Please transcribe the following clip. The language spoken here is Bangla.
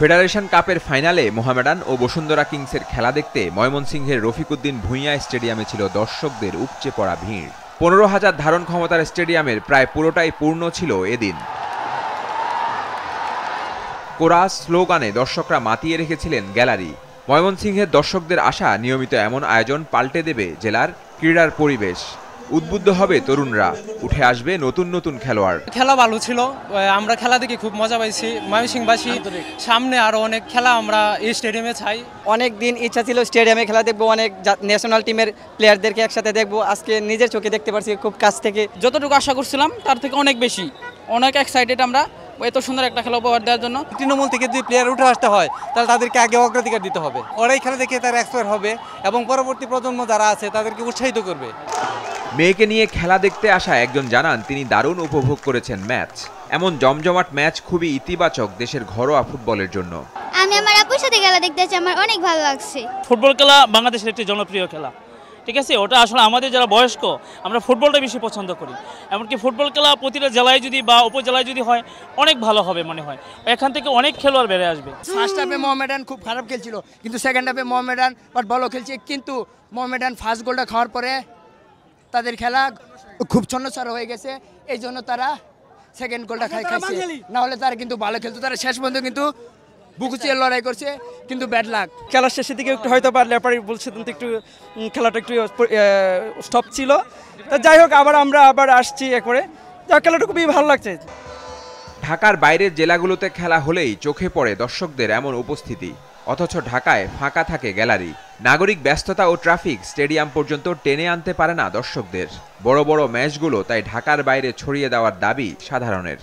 ফেডারেশন কাপের ফাইনালে মোহামেডান ও বসুন্ধরা কিংসের খেলা দেখতে ময়মনসিংহের রফিকউদ্দিন ভূঁইয়া স্টেডিয়ামে ছিল দর্শকদের উপচে পড়া ভিড়। 15,000 ধারণ ক্ষমতার স্টেডিয়ামের প্রায় পুরোটাই পূর্ণ ছিল এদিন। কোরাস স্লোগানে দর্শকরা মাতিয়ে রেখেছিলেন গ্যালারি। ময়মনসিংহের দর্শকদের আশা নিয়মিত এমন আয়োজন পাল্টে দেবে জেলার ক্রীড়ার পরিবেশ। উদ্বুদ্ধ হবে তরুণরা, উঠে আসবে নতুন নতুন খেলোয়াড়। খেলা ভালো ছিল, আমরা খেলা দেখে খুব মজা পাইছি। ময়মনসিংহবাসী সামনে আরো অনেক খেলা আমরা এই স্টেডিয়ামে চাই। অনেক দিন ইচ্ছা ছিল স্টেডিয়ামে খেলা দেখবো, অনেক ন্যাশনাল টিমের প্লেয়ারদেরকে একসাথে দেখবো। আজকে নিজের চোখে দেখতে পারছি খুব কাছ থেকে। যতটুকু আশা করছিলাম তার থেকে অনেক বেশি, অনেক এক্সাইটেড আমরা এত সুন্দর একটা খেলা উপহার দেওয়ার জন্য। তৃণমূল থেকে যদি প্লেয়ার উঠে আসতে হয় তাহলে তাদেরকে আগে অগ্রাধিকার দিতে হবে। ওরাই খেলা দেখে তারা এক্সপায়ার হবে এবং পরবর্তী প্রজন্ম যারা আছে তাদেরকে উৎসাহিত করবে। মেয়েকে নিয়ে খেলা দেখতে আসা একজন জানান তিনি দারুণ উপভোগ করেছেন ম্যাচ। এমন জমজমাট ম্যাচ খুবই ইতিবাচক দেশের ঘরোয়া ফুটবলের জন্য। আমি আমার আপুর সাথে খেলা দেখতে আসছি, আমার অনেক ভালো লাগছে। ফুটবল খেলা বাংলাদেশের একটি জনপ্রিয় খেলা, ঠিক আছে। ওটা আসলে আমাদের যারা বয়স্ক আমরা ফুটবলটা বেশি পছন্দ করি। এমনকি ফুটবল খেলা প্রতিটা জেলায় যদি বা উপজেলায় যদি হয় অনেক ভালো হবে মনে হয়। এখান থেকে অনেক খেলোয়াড় বেড়ে আসবে। ফার্স্ট হাফে মোহামেডান খুব খারাপ খেলছিল, কিন্তু সেকেন্ড হাফে মোহামেডান ভালো খেলছে। কিন্তু মোহামেডান ফার্স্ট গোলটা খাওয়ার পরে তাদের খেলা খুব ছন্নছাড়া হয়ে গেছে, এই জন্য তারা সেকেন্ড গোলটা খাইছে। না হলে তারা কিন্তু ভালো খেলতো, তারা শেষ পর্যন্ত কিন্তু বুকুচিয়ে লড়াই করছে, কিন্তু ব্যাড লাক। খেলার শেষের দিকে একটু হয়তো বা লেপারি বলছে একটু খেলাটা একটু স্টপ ছিল। তা যাই হোক, আমরা আবার আসছি করে, যা খেলাটা খুবই ভালো লাগছে। ঢাকার বাইরের জেলাগুলোতে খেলা হলেই চোখে পড়ে দর্শকদের এমন উপস্থিতি, অথচ ঢাকায় ফাঁকা থাকে গ্যালারি। নাগরিক ব্যস্ততা ও ট্রাফিক স্টেডিয়াম পর্যন্ত টেনে আনতে পারে না দর্শকদের। বড় বড় ম্যাচগুলো তাই ঢাকার বাইরে ছড়িয়ে দেওয়ার দাবি সাধারণের।